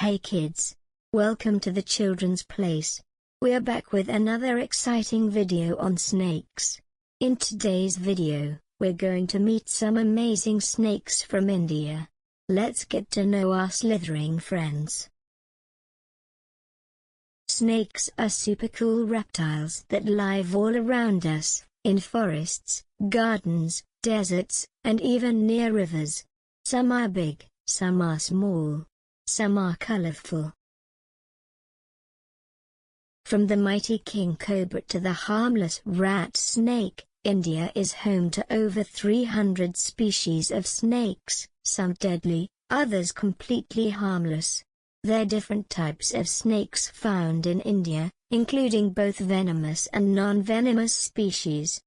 Hey kids! Welcome to the Children's Place. We are back with another exciting video on snakes. In today's video, we're going to meet some amazing snakes from India. Let's get to know our slithering friends. Snakes are super cool reptiles that live all around us, in forests, gardens, deserts, and even near rivers. Some are big, some are small. Some are colorful. From the mighty king cobra to the harmless rat snake, India is home to over 300 species of snakes, some deadly, others completely harmless. There are different types of snakes found in India, including both venomous and non-venomous species.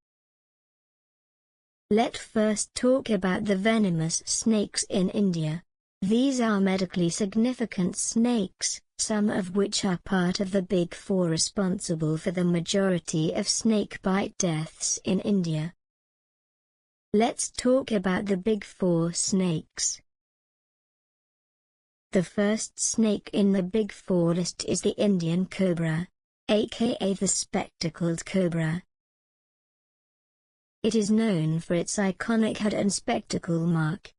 Let's first talk about the venomous snakes in India. These are medically significant snakes, some of which are part of the Big Four responsible for the majority of snake bite deaths in India. Let's talk about the Big Four snakes. The first snake in the Big Four list is the Indian cobra, aka the spectacled cobra. It is known for its iconic head and spectacle mark.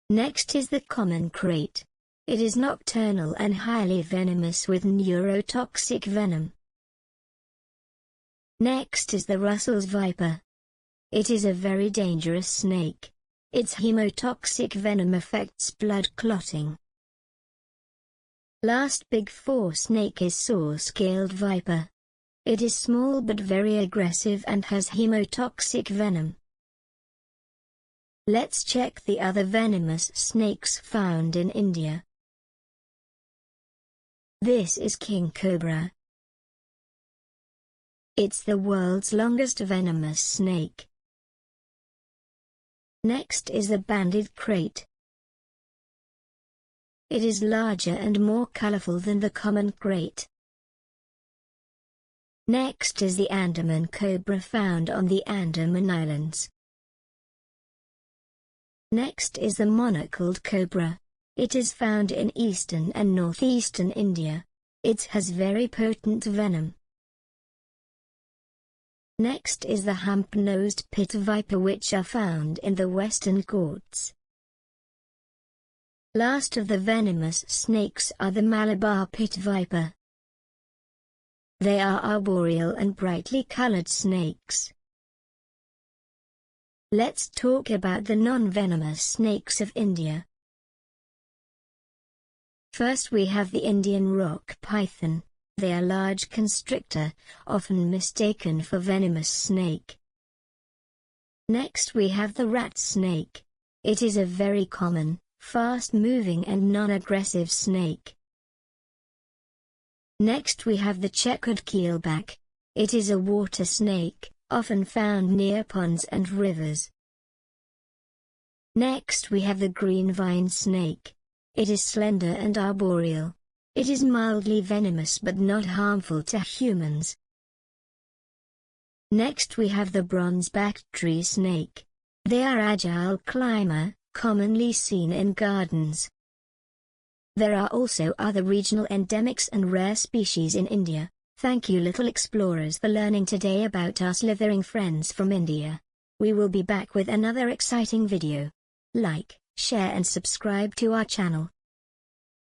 Next is the common krait. It is nocturnal and highly venomous with neurotoxic venom. Next is the Russell's viper. It is a very dangerous snake. Its hemotoxic venom affects blood clotting. Last Big Four snake is saw-scaled viper. It is small but very aggressive and has hemotoxic venom. Let's check the other venomous snakes found in India. This is king cobra. It's the world's longest venomous snake. Next is the banded krait. It is larger and more colorful than the common krait. Next is the Andaman cobra found on the Andaman Islands. Next is the monocled cobra. It is found in eastern and northeastern India. It has very potent venom. Next is the hump-nosed pit viper, which are found in the Western Ghats. Last of the venomous snakes are the Malabar pit viper. They are arboreal and brightly colored snakes. Let's talk about the non-venomous snakes of India. First we have the Indian rock python. They are large constrictor, often mistaken for venomous snake. Next we have the rat snake. It is a very common, fast-moving and non-aggressive snake. Next we have the checkered keelback. It is a water snake, often found near ponds and rivers. Next we have the green vine snake. It is slender and arboreal. It is mildly venomous but not harmful to humans. Next we have the bronze-backed tree snake. They are agile climber, commonly seen in gardens. There are also other regional endemics and rare species in India. Thank you little explorers for learning today about our slithering friends from India. We will be back with another exciting video. Like, share and subscribe to our channel.